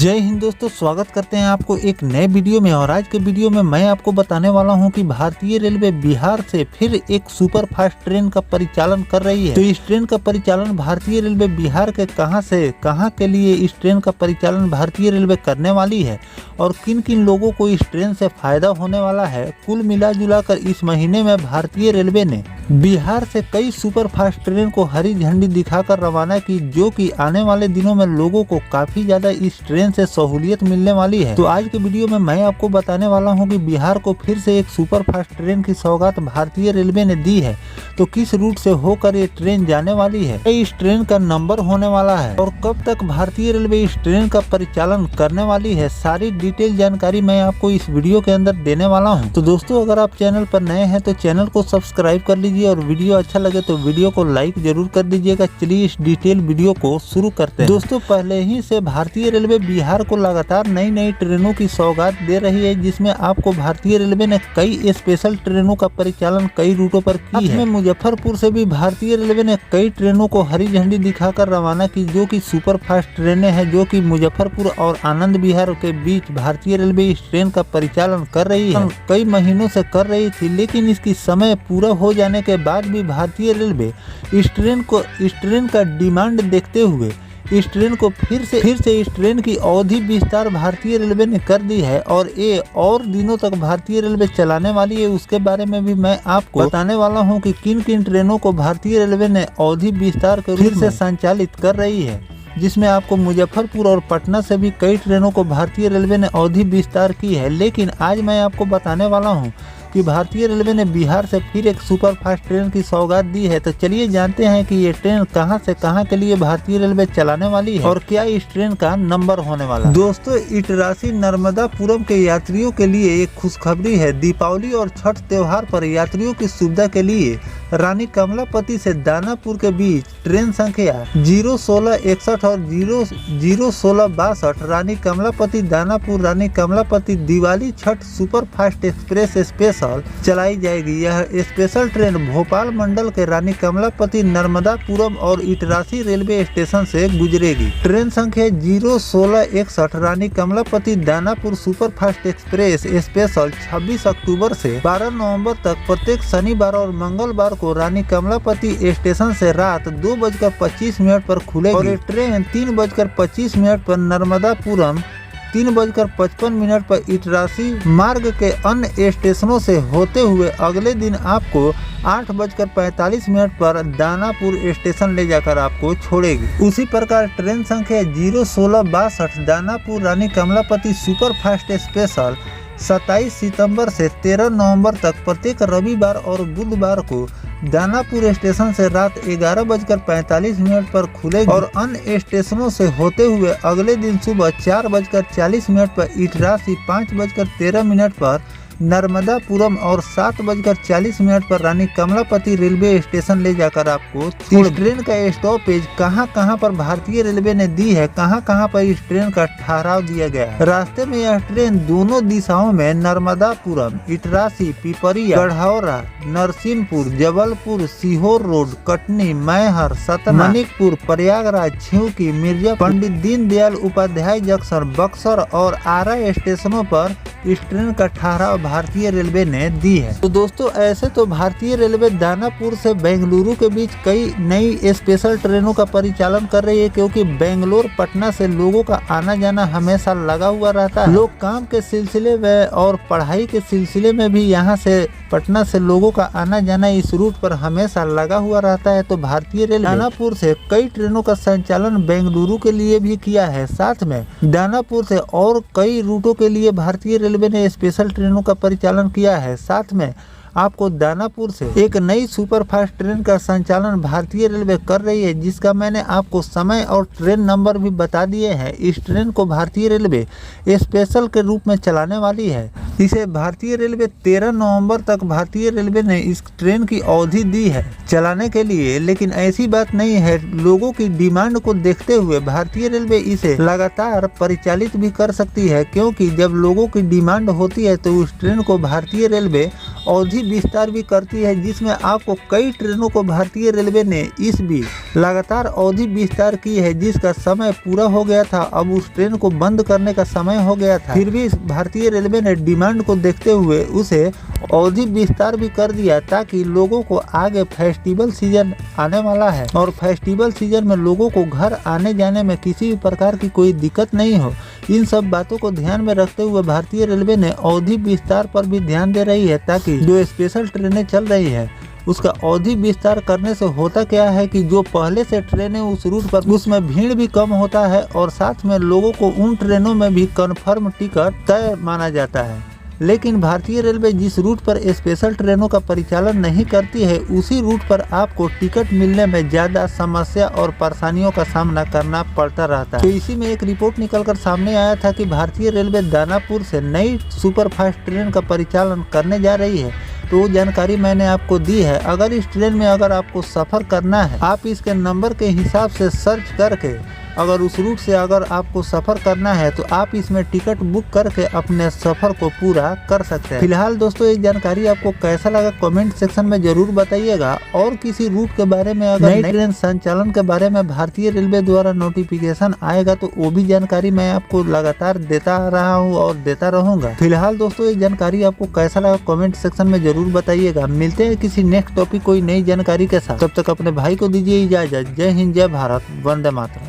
जय हिंद दोस्तों, स्वागत करते हैं आपको एक नए वीडियो में। और आज के वीडियो में मैं आपको बताने वाला हूं कि भारतीय रेलवे बिहार से फिर एक सुपर फास्ट ट्रेन का परिचालन कर रही है। तो इस ट्रेन का परिचालन भारतीय रेलवे बिहार के कहां से कहां के लिए इस ट्रेन का परिचालन भारतीय रेलवे करने वाली है और किन किन लोगों को इस ट्रेन से फायदा होने वाला है, कुल मिला जुला कर इस महीने में भारतीय रेलवे ने बिहार से कई सुपर फास्ट ट्रेन को हरी झंडी दिखाकर रवाना की, जो कि आने वाले दिनों में लोगों को काफी ज्यादा इस ट्रेन से सहूलियत मिलने वाली है। तो आज के वीडियो में मैं आपको बताने वाला हूं कि बिहार को फिर से एक सुपर फास्ट ट्रेन की सौगात भारतीय रेलवे ने दी है। तो किस रूट से होकर ये ट्रेन जाने वाली है, इस ट्रेन का नंबर होने वाला है और कब तक भारतीय रेलवे इस ट्रेन का परिचालन करने वाली है, सारी डिटेल जानकारी मैं आपको इस वीडियो के अंदर देने वाला हूँ। तो दोस्तों, अगर आप चैनल पर नए हैं तो चैनल को सब्सक्राइब कर लीजिए और वीडियो अच्छा लगे तो वीडियो को लाइक जरूर कर दीजिएगा। चलिए इस डिटेल वीडियो को शुरू करते हैं। दोस्तों, पहले ही से भारतीय रेलवे बिहार को लगातार नई नई ट्रेनों की सौगात दे रही है, जिसमें आपको भारतीय रेलवे ने कई स्पेशल ट्रेनों का परिचालन कई रूटों पर की है। मुजफ्फरपुर से भी भारतीय रेलवे ने कई ट्रेनों को हरी झंडी दिखाकर रवाना की, जो कि सुपर फास्ट ट्रेनें हैं, जो कि मुजफ्फरपुर और आनंद विहार के बीच भारतीय रेलवे इस ट्रेन का परिचालन कर रही है। कई महीनों से कर रही थी, लेकिन इसकी समय पूरा हो जाने के बाद भी भारतीय रेलवे इस ट्रेन का डिमांड देखते हुए इस ट्रेन को फिर से इस ट्रेन की अवधि विस्तार भारतीय रेलवे ने कर दी है और ये और दिनों तक भारतीय रेलवे चलाने वाली है। उसके बारे में भी मैं आपको बताने वाला हूं कि किन किन ट्रेनों को भारतीय रेलवे ने अवधि विस्तार के फिर से संचालित कर रही है, जिसमें आपको मुजफ्फरपुर और पटना से भी कई ट्रेनों को भारतीय रेलवे ने अवधि विस्तार की है। लेकिन आज मैं आपको बताने वाला हूं कि भारतीय रेलवे ने बिहार से फिर एक सुपर फास्ट ट्रेन की सौगात दी है। तो चलिए जानते हैं कि ये ट्रेन कहां से कहां के लिए भारतीय रेलवे चलाने वाली है और क्या इस ट्रेन का नंबर होने वाला है। दोस्तों, इटरासी नर्मदापुरम के यात्रियों के लिए एक खुशखबरी है। दीपावली और छठ त्योहार पर यात्रियों की सुविधा के लिए रानी कमलापति से दानापुर के बीच ट्रेन संख्या 01661 और 01662 Rani Kamalapati Danapur Rani Kamalapati Diwali Chhath super fast express special चलाई जाएगी। यह स्पेशल ट्रेन भोपाल मंडल के रानी कमलापति नर्मदापुरम और इटरासी रेलवे स्टेशन से गुजरेगी। ट्रेन संख्या 01661 Rani Kamalapati Danapur super fast express special 26 अक्टूबर से 12 नवंबर तक प्रत्येक शनिवार और मंगलवार को रानी कमलापति स्टेशन से रात 2:25 पर खुलेगी और ये ट्रेन 3:25 पर नर्मदापुरम, 3:55 पर इटरासी मार्ग के अन्य स्टेशनों से होते हुए अगले दिन आपको 8:45 पर दानापुर स्टेशन ले जाकर आपको छोड़ेगी। उसी प्रकार ट्रेन संख्या 01662 Danapur Rani Kamlapati super fast special 27 सितंबर से 13 नवंबर तक प्रत्येक रविवार और बुधवार को दानापुर स्टेशन से रात 11:45 पर खुलेगी और अन्य स्टेशनों से होते हुए अगले दिन सुबह 4:40 पर इटरासी, 5:13 पर नर्मदापुरम और 7:40 पर रानी कमलापति रेलवे स्टेशन ले जाकर आपको इस ट्रेन का स्टॉपेज कहां पर भारतीय रेलवे ने दी है, कहां पर इस ट्रेन का ठहराव दिया गया है। रास्ते में यह ट्रेन दोनों दिशाओं में नर्मदापुरम, इटरासी, पिपरिया, गढ़ौरा, नरसिंहपुर, जबलपुर, सीहोर रोड, कटनी, मैहर, सतना, मनिकपुर, प्रयागराज, छिउकी, मिर्जा, पंडित दीनदयाल उपाध्याय जंक्शन, बक्सर और आरा स्टेशनों पर इस ट्रेन का ठहराव भारतीय रेलवे ने दी है। तो दोस्तों, ऐसे तो भारतीय रेलवे दानापुर से बेंगलुरु के बीच कई नई स्पेशल ट्रेनों का परिचालन कर रही है, क्योंकि बेंगलोर पटना से लोगों का आना जाना हमेशा लगा हुआ रहता है। लोग काम के सिलसिले में और पढ़ाई के सिलसिले में भी यहाँ से पटना से लोगों का आना जाना इस रूट पर हमेशा लगा हुआ रहता है। तो भारतीय रेलवे दानापुर से कई ट्रेनों का संचालन बेंगलुरु के लिए भी किया है। साथ में दानापुर से और कई रूटों के लिए भारतीय रेलवे ने स्पेशल ट्रेनों का परिचालन किया है। साथ में आपको दानापुर से एक नई सुपर फास्ट ट्रेन का संचालन भारतीय रेलवे कर रही है, जिसका मैंने आपको समय और ट्रेन नंबर भी बता दिए हैं। इस ट्रेन को भारतीय रेलवे स्पेशल के रूप में चलाने वाली है। इसे भारतीय रेलवे 13 नवंबर तक भारतीय रेलवे ने इस ट्रेन की अवधि दी है चलाने के लिए। लेकिन ऐसी बात नहीं है, लोगों की डिमांड को देखते हुए भारतीय रेलवे इसे लगातार परिचालित भी कर सकती है, क्योंकि जब लोगों की डिमांड होती है तो उस ट्रेन को भारतीय रेलवे अवधि विस्तार भी करती है, जिसमें आपको कई ट्रेनों को भारतीय रेलवे ने इस बीच लगातार अवधि विस्तार की है, जिसका समय पूरा हो गया था। अब उस ट्रेन को बंद करने का समय हो गया था, फिर भी भारतीय रेलवे ने डिमांड को देखते हुए उसे अवधि विस्तार भी कर दिया, ताकि लोगों को आगे फेस्टिवल सीजन आने वाला है और फेस्टिवल सीजन में लोगों को घर आने जाने में किसी भी प्रकार की कोई दिक्कत नहीं हो। इन सब बातों को ध्यान में रखते हुए भारतीय रेलवे ने अवधि विस्तार पर भी ध्यान दे रही है, ताकि जो स्पेशल ट्रेनें चल रही है उसका अवधि विस्तार करने से होता क्या है कि जो पहले से ट्रेनें उस रूट पर, उसमें भीड़ भी कम होता है और साथ में लोगों को उन ट्रेनों में भी कंफर्म टिकट तय माना जाता है। लेकिन भारतीय रेलवे जिस रूट पर स्पेशल ट्रेनों का परिचालन नहीं करती है, उसी रूट पर आपको टिकट मिलने में ज़्यादा समस्या और परेशानियों का सामना करना पड़ता रहता है। तो इसी में एक रिपोर्ट निकलकर सामने आया था कि भारतीय रेलवे दानापुर से नई सुपरफास्ट ट्रेन का परिचालन करने जा रही है। तो वो जानकारी मैंने आपको दी है। अगर इस ट्रेन में अगर आपको सफ़र करना है, आप इसके नंबर के हिसाब से सर्च करके अगर उस रूट से अगर आपको सफ़र करना है तो आप इसमें टिकट बुक करके अपने सफ़र को पूरा कर सकते हैं। फिलहाल दोस्तों, ये जानकारी आपको कैसा लगा कमेंट सेक्शन में ज़रूर बताइएगा। और किसी रूट के बारे में अगर नई ट्रेन संचालन के बारे में भारतीय रेलवे द्वारा नोटिफिकेशन आएगा तो वो भी जानकारी मैं आपको लगातार देता रहा हूँ और देता रहूँगा। फिलहाल दोस्तों, ये जानकारी आपको कैसा लगा कमेंट सेक्शन में ज़रूर बताइएगा। मिलते हैं किसी नेक्स्ट टॉपिक कोई नई जानकारी के साथ। तब तक अपने भाई को दीजिए इजाज़त। जय हिंद, जय भारत, वंदे मातरम।